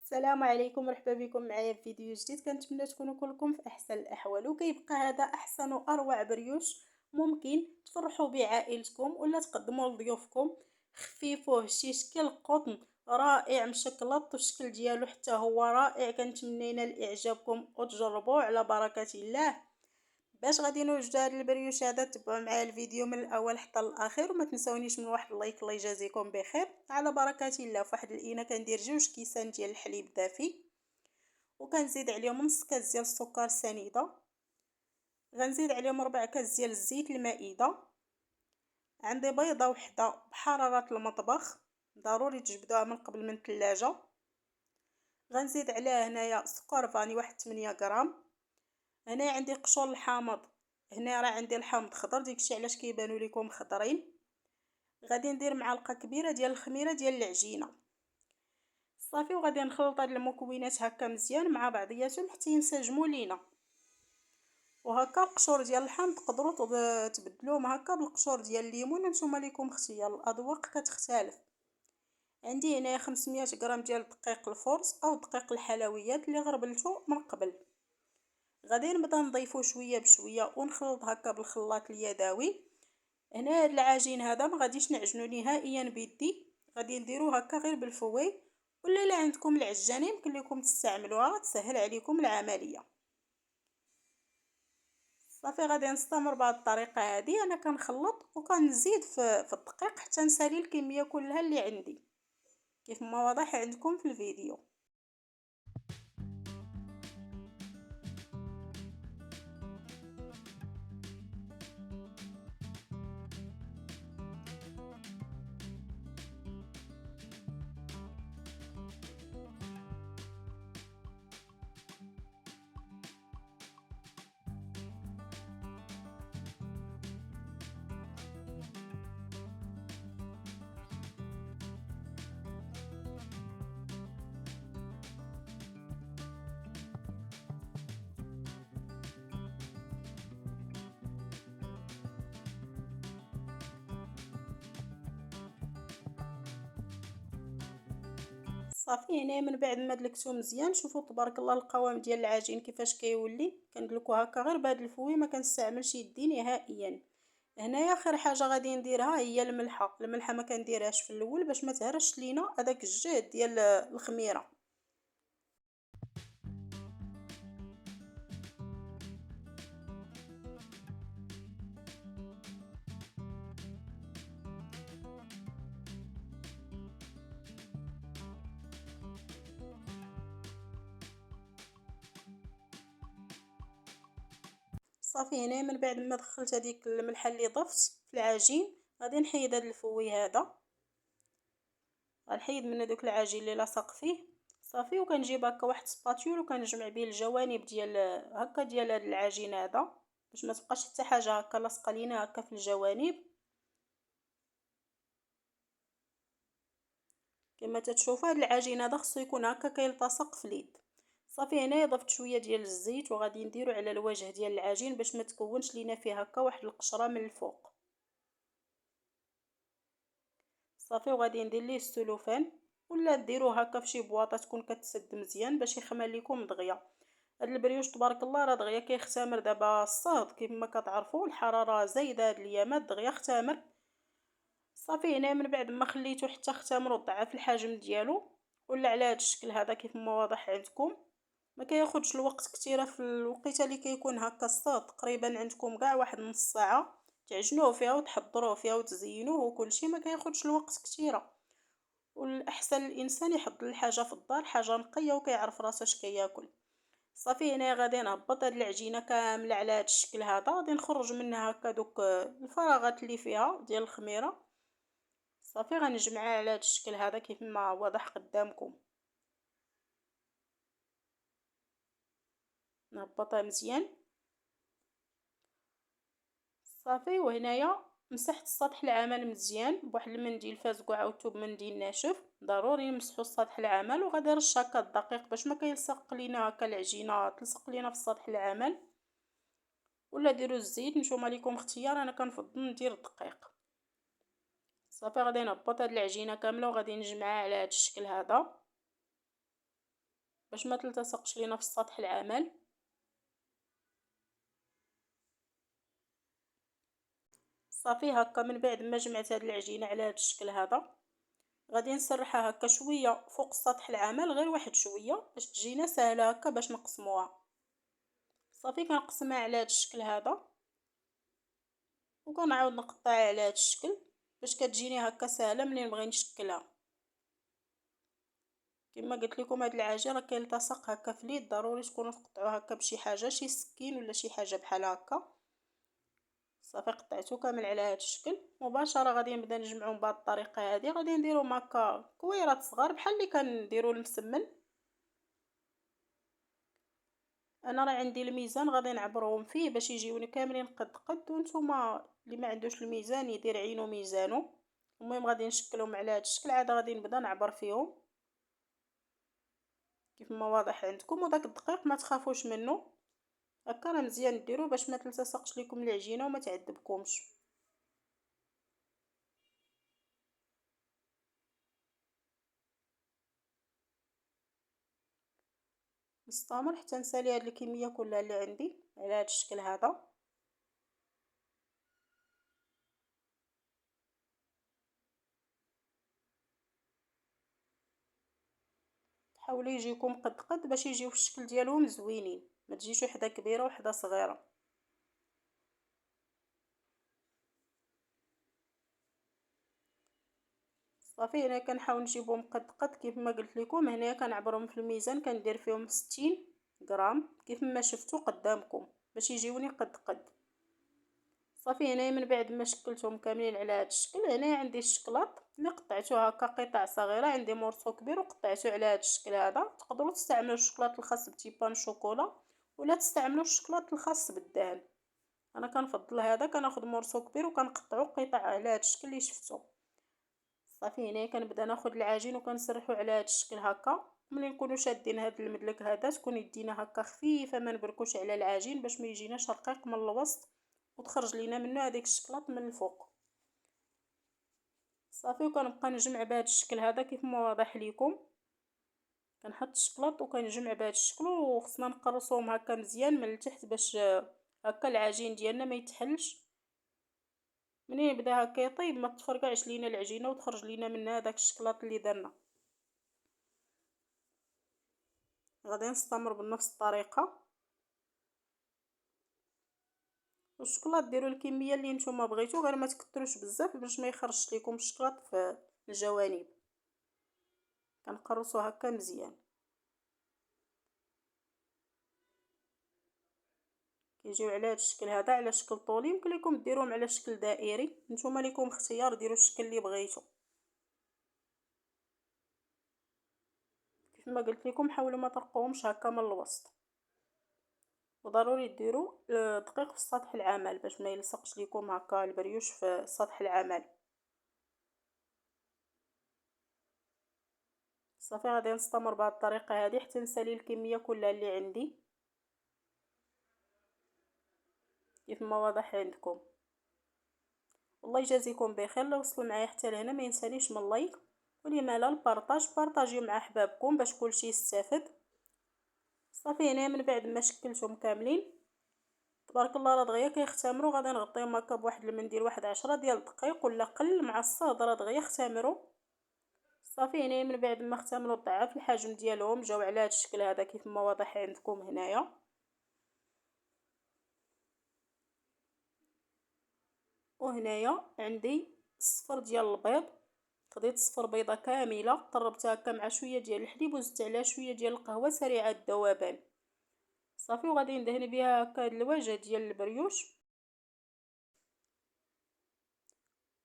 السلام عليكم، مرحبا بكم معايا في فيديو جديد. كنتمنى تكونوا كلكم في احسن الاحوال. وكيبقى هذا احسن واروع بريوش ممكن تفرحوا به عائلتكم ولا تقدموا لضيوفكم. خفيف وهشي شكل قطن رائع مشكلط، والشكل ديالو حتى هو رائع. كنتمنينا لاعجابكم وتجربوه على بركه الله. باش غادي نوجدوا هذا البريوش هذا، تبعوا معايا الفيديو من الاول حتى الاخير، وما تنسونيش من واحد اللايك. الله يجازيكم بخير. على بركه الله. في واحد الاناء كندير 2 كيسان ديال الحليب دافي، وكنزيد عليهم نص كاس ديال السكر سنيده. غنزيد عليهم 4 كاس ديال الزيت المائده. عندي بيضه وحده بحراره المطبخ، ضروري تجبدوها من قبل من الثلاجه. غنزيد عليها هنايا سكر فاني واحد 8 غرام. هنا عندي قشور الحامض، هنا راه عندي الحامض خضر، داكشي علاش كيبانوا لكم خضرين. غادي ندير معلقه كبيره ديال الخميره ديال العجينه صافي، وغادي نخلط هاد المكونات هكا مزيان مع بعضياتهم حتى ينسجموا لينا. وهكا القشور ديال اللحم تقدروا تبدلوهم هكا بالقشور ديال الليمون، نتوما ليكم اختيار، الاذواق كتختلف. عندي هنايا 500 غرام ديال دقيق الفرص او دقيق الحلويات اللي غربلته من قبل. غادي نبدا نضيفو شويه بشويه ونخلط هكا بالخلاط اليدوي. هنا هاد العجين هذا ما غاديش نعجنو نهائيا بيدي، غادي نديرو هكا غير بالفوي، ولا الا عندكم العجانه يمكن لكم تستعملوها، تسهل عليكم العمليه. صافي غادي نستمر بهذه الطريقه هذه. انا كنخلط وكنزيد في الدقيق حتى نسالي الكميه كلها اللي عندي كيف ما واضح عندكم في الفيديو. صافي هنا من بعد ما دلكتو مزيان، شوفوا تبارك الله القوام ديال العجين كيفاش كيولي. كندلكو هكا غير بهذا الفوي، ما كنستعملش يدي نهائيا. هنايا خير حاجه غادي نديرها هي الملحه ما كنديرهاش في الاول باش ما تهرش لينا هذاك الجهد ديال الخميره. صافي هنا من بعد ما دخلت هذيك الملحه اللي ضفت في العجين، غادي نحيد هذا الفوي هذا، غنحيد من هذوك العجين اللي لاصق فيه. صافي وكنجيب هكا واحد سباتيول وكنجمع به الجوانب ديال هكا ديال هذا العجين هذا، باش ما تبقاش حتى حاجه هكا لاصقه لينا هكا في الجوانب. كما تتشوفوا هذا العجين هذا خصو يكون هكا كيلتصق في اليد. صافي هنايا ضفت شويه ديال الزيت وغادي نديرو على الوجه ديال العجين باش ما تكونش لينا فيه هكا واحد القشره من الفوق. صافي وغادي ندير ليه السلوفان، ولا ديروه هكا في شي بواطه تكون كتسد مزيان باش يخمر لكم دغيا. هاد البريوش تبارك الله راه دغيا كيختمر دابا الصهد كما كتعرفوا، الحراره زايده هاد الايامات دغيا اختمر. صافي هنا من بعد ما خليته حتى اختمر وضعف الحجم ديالو، ولا على هاد الشكل هذا كيف ما واضح عندكم. ما كياخذش الوقت كثيره في الوقيته اللي كيكون هكا الصهد، تقريبا عندكم كاع واحد نص ساعه تعجنوه فيها وتحضروه فيها وتزينوه وكل شيء، ما كياخذش الوقت كثيره. والاحسن الانسان يحضر الحاجه في الدار، حاجه نقيه وكيعرف راسو اش كياكل. صافي هنا غادي نهبط هاد العجينه كامله على هاد الشكل هذا، غادي نخرج منها هكا دوك الفراغات اللي فيها ديال الخميره. صافي غنجمعها على هاد الشكل هذا كيف ما واضح قدامكم، نهبطها مزيان. صافي وهنايا مسحت السطح العمل مزيان بواحد المنديل فازكوع او توب منديل ناشف، ضروري نمسحوا السطح العمل. وغادي نرش هكا الدقيق باش ما كيلصق لينا هكا العجينه تلصق لينا في السطح العمل، ولا ديروا الزيت نتوما ليكم اختيار، انا كنفضل ندير الدقيق. صافي غادي نهبط هاد العجينه كامله وغادي نجمعها على هاد الشكل هذا. باش ما تلتصقش لينا في السطح العمل. صافي هكا من بعد ما جمعت هاد العجينه على هاد الشكل هذا، غادي نسرحها هكا شويه فوق سطح العمل، غير واحد شويه باش تجينا سهله هكا باش نقسموها. صافي كنقسمها على هاد الشكل هذا وكنعاود نقطعها على هاد الشكل باش كتجيني هكا سهله ملي نبغي نشكلها. كما قلت لكم هاد العجين راه كيلتصق هكا في اليد، ضروري تكونوا تقطعوه هكا بشي حاجه، شي سكين ولا شي حاجه بحال هكا. صافي قطعته كامل على هاد الشكل. مباشره غادي نبدا نجمعهم بهاد الطريقه هادي، غادي نديرهم هكا كويرات صغار بحال اللي كنديروا المسمن. انا راه عندي الميزان غادي نعبرهم فيه باش يجيوني كاملين قد قد، وانتم اللي ما عندوش الميزان يدير عينو ميزانو. المهم غادي نشكلهم على هاد الشكل عاد غادي نبدا نعبر فيهم كيف ما واضح عندكم. وداك الدقيق ما تخافوش منه، هكا راه مزيان ديروه باش ما تلتصقش لكم العجينه وما تعذبكمش. نستمر حتى نسالي هاد الكميه كلها اللي عندي على هاد الشكل هذا. حاولوا يجيكم قد قد باش يجيو في الشكل ديالهم زوينين، ما تجيش وحده كبيره وحده صغيره. صافي هنا كنحاول نجيبهم قد قد كيف ما قلت لكم. هنا كنعبرهم في الميزان كندير فيهم 60 غرام كيف ما شفتوا قدامكم باش يجيوني قد قد. صافي هنا من بعد ما شكلتهم كاملين على هذا الشكل، هنا عندي الشكلاط اللي قطعته هكا قطع صغيره، عندي مورسو كبير وقطعته على هذا الشكل هذا. تقدروا تستعملوا الشكلاط الخاص بتيبان شوكولا ولا تستعملوا الشكلاط الخاص بالدهن. انا كنفضل هذا، كناخذ مورسو كبير وكنقطعو قطع على هذا الشكل اللي شفتو. صافي هنا كنبدا ناخذ العجين وكنسرحو على هذا الشكل هكا. ملي نكونوا شادين هذا المدلك هذا تكون يدينا هكا خفيفه، ما نبركوش على العجين باش ما يجيناش رقيق من الوسط وتخرج لينا منه هذيك الشكلاط من الفوق. صافي وكنبقى نجمع بهذا الشكل هذا كيف ما واضح ليكم. كنحط الشكلاط وكنجمع بهذا الشكل، وخصنا نقرصوهم هكا مزيان من التحت باش هكا العجين ديالنا ما يتحلش. منين يبدا هكا يطيب ما تفرقعش لينا العجينه وتخرج لينا منها داك الشكلاط اللي درنا. غادي نستمر بنفس الطريقه. الشكلاط ديروا الكميه اللي نتوما بغيتو، غير ما تكثروش بزاف باش ما يخرجش لكم الشكلاط في الجوانب. كنقرصوا هكا مزيان. كيجيو على هذا الشكل هذا على شكل طولي. يمكن لكم ديروهم على شكل دائري، نتوما لكم اختيار، ديروا الشكل اللي بغيتو. كيف ما قلت لكم حاولوا ما ترقوهمش هكا من الوسط، وضروري ديروا دقيق في سطح العمل باش ما يلصقش لكم هكا البريوش في سطح العمل. صافي غادي نستمر بهذه الطريقه هذه حتى نسالي الكميه كلها اللي عندي كيف ما واضح عندكم. الله يجازيكم بخير. لو وصلوا معايا حتى لهنا ما ينسانيش من اللايك، ولما لا البارطاج، بارطاجيو مع احبابكم باش كلشي يستافد. صافي هنا من بعد ما شكلتهم كاملين تبارك الله راه دغيا كيختمروا، غادي نغطيهم هكا بواحد المنديل واحد 10 ديال الدقائق ولا قل مع الصهد راه دغيا اختمروا. صافي هنا من بعد ما اختمروا ضعف الحجم ديالهم جاو على هذا الشكل هذا كيف ما واضح عندكم هنايا. وهنايا عندي الصفر ديال البيض، خديت صفر بيضه كامله طربتها هكا مع شويه ديال الحليب وزدت عليها شويه ديال القهوه سريعه الذوبان. صافي وغادي ندهن بها هكا هاد الواجهه ديال البريوش.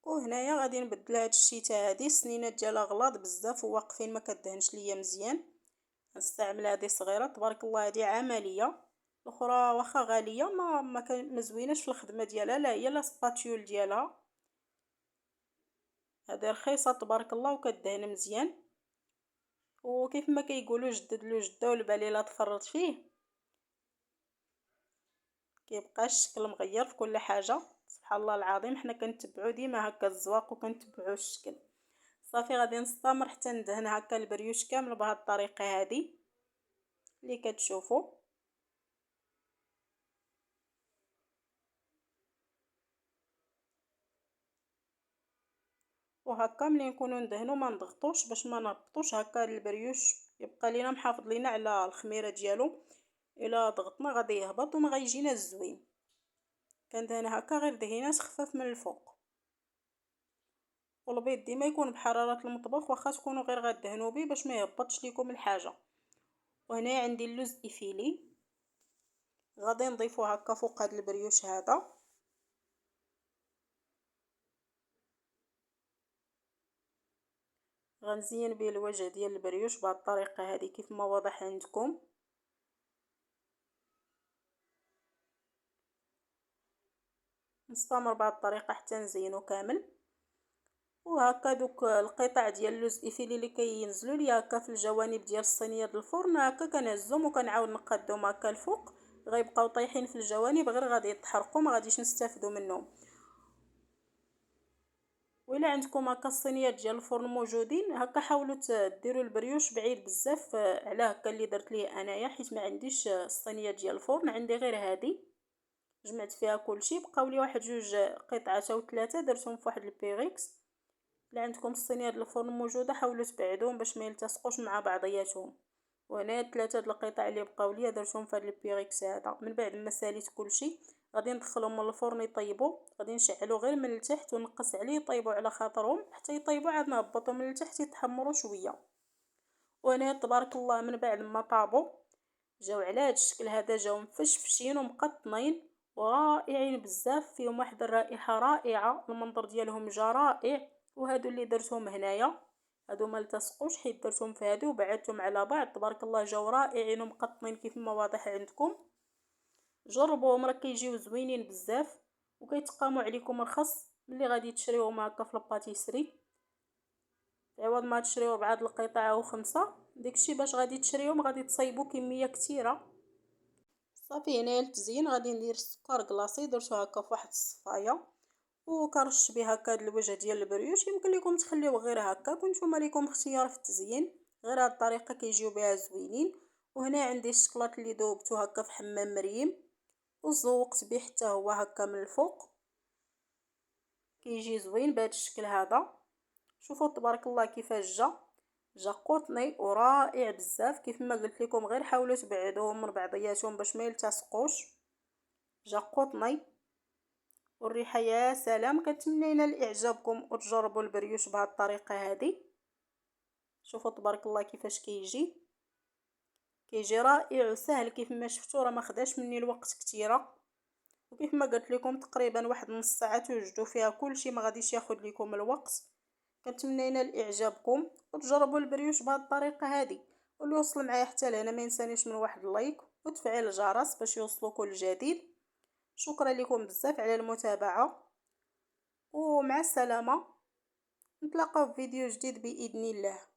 وهنايا غادي نبدل هاد الشيته هادي السنينات ديالها غلاظ بزاف وواقفين ما كدهنش ليا مزيان. نستعمل هذه صغيره تبارك الله، هذه عمليه. الاخرى واخا غاليه ما زويناش في الخدمه ديالها، لا هي لا سباتيول ديالها. هذه رخيصه تبارك الله وكدهن مزيان. وكيف ما كيقولوا جدد له جده والبالي لا تفرط فيه، كيبقى الشكل مغير في كل حاجه. سبحان الله العظيم، حنا كنتبعوا ديما هكا الزواق وكنتبعوا الشكل. صافي غادي نستمر حتى ندهن هكا البريوش كامل بهذه الطريقه هذه. اللي كتشوفوا. وهكا ملي نكونوا ندهنوا ما نضغطوش باش ما نهبطوش هكا البريوش، يبقى لينا محافظ لينا على الخميره ديالو. الا ضغطنا غادي يهبط وما غيجينا زوين. كندهن هكا غير دهينات خفاف من الفوق. والبيض ديما يكون بحراره المطبخ، واخا تكونوا غير غدهنوا به باش ما يهبطش ليكم الحاجه. وهنا عندي اللوز افيلي، غادي نضيفو هكا فوق هذا البريوش هذا. غنزين به الوجه ديال البريوش بهذه الطريقه هذه كيف ما واضح عندكم. نستمر بهذه الطريقه حتى نزينو كامل. وهكا دوك القطع ديال اللوز افيلي اللي كينزلوا لي هكا في الجوانب ديال الصينيه ديال الفرن، هكا كنهزهم وكنعاود نقادهم هكا الفوق، غيبقاو طايحين في الجوانب غير غادي يتحرقوا، ما غاديش نستافدوا منهم. وإلا عندكم هكا الصينيات ديال الفرن موجودين هكا، حاولوا ديروا البريوش بعيد بزاف على هكا اللي درت ليه انايا، حيت ما عنديش الصينيه ديال الفرن، عندي غير هذه جمعت فيها كلشي. بقاو لي واحد جوج قطعات او ثلاثه درتهم في واحد البيريكس. الا عندكم الصينيه ديال الفرن موجوده حاولوا تبعدوهم باش ما يلتصقوش مع بعضياتهم. وهنا ثلاثه د القطع اللي بقاو لي درتهم في هذا البيريكس هذا. من بعد ما ساليت كلشي غادي ندخلهم للفرن يطيبوا. غادي نشعلو غير من التحت ونقص عليه يطيبوا على خاطرهم حتى يطيبوا، عاد نهبطهم من التحت يتحمروا شويه. وهنا تبارك الله من بعد ما طابوا جاو على هذا الشكل هذا، جاو مفشفشين ومقطنين ورائعين بزاف، فيهم واحد الرائحه رائعه، المنظر ديالهم جا رائع. وهادو اللي درتهم هنايا هادو ما التصقوش حيت درتهم في هادو وبعدتهم على بعض، تبارك الله جاو رائعين ومقطنين كيف ما واضح عندكم. جربوهم راه كيجيو زوينين بزاف وكيتقاموا عليكم رخص ملي غادي تشريوهم هكا في الباتيسري. عوض ما تشريو 4 القطع او 5 داكشي باش غادي تشريوهم غادي تصايبوا كميه كثيره. صافي هنايا التزيين غادي ندير السكر كلاصي درتو هكا في واحد الصفايه، وكرش به هكا الوجه ديال البريوش. يمكن لكم تخليوه غير هكا، كنتوما ليكم اختيار في التزيين، غير هاد الطريقه كيجيو بها زوينين. وهنا عندي الشكلاط اللي ذوبته هكا في حمام مريم وزوقت به حتى هو هكا من الفوق، كيجي زوين بهذا الشكل هذا. شوفوا تبارك الله كيفاش جا قطني ورائع بزاف. كيف ما قلت لكم غير حاولوا تبعدوهم من بعضياتهم باش ما يلتصقوش. جا قطني والريحه يا سلام. كنتمنى الاعجابكم وتجربوا البريوش بهذه الطريقه هذه. شوفوا تبارك الله كيفاش كيجي رائع وسهل. كيف ما شفتوا راه ما خداش مني الوقت كثيره، وكيف ما قلت لكم تقريبا واحد نص ساعه توجدوا فيها كلشي، ما غاديش ياخذ لكم الوقت. كنتمنى ينال اعجابكم وتجربوا البريوش بهذه الطريقه هذه. واللي وصل معايا حتى لهنا ما ينسانيش من واحد اللايك وتفعيل الجرس باش يوصلوا كل جديد. شكرا لكم بزاف على المتابعه ومع السلامه. نتلاقاو في فيديو جديد باذن الله.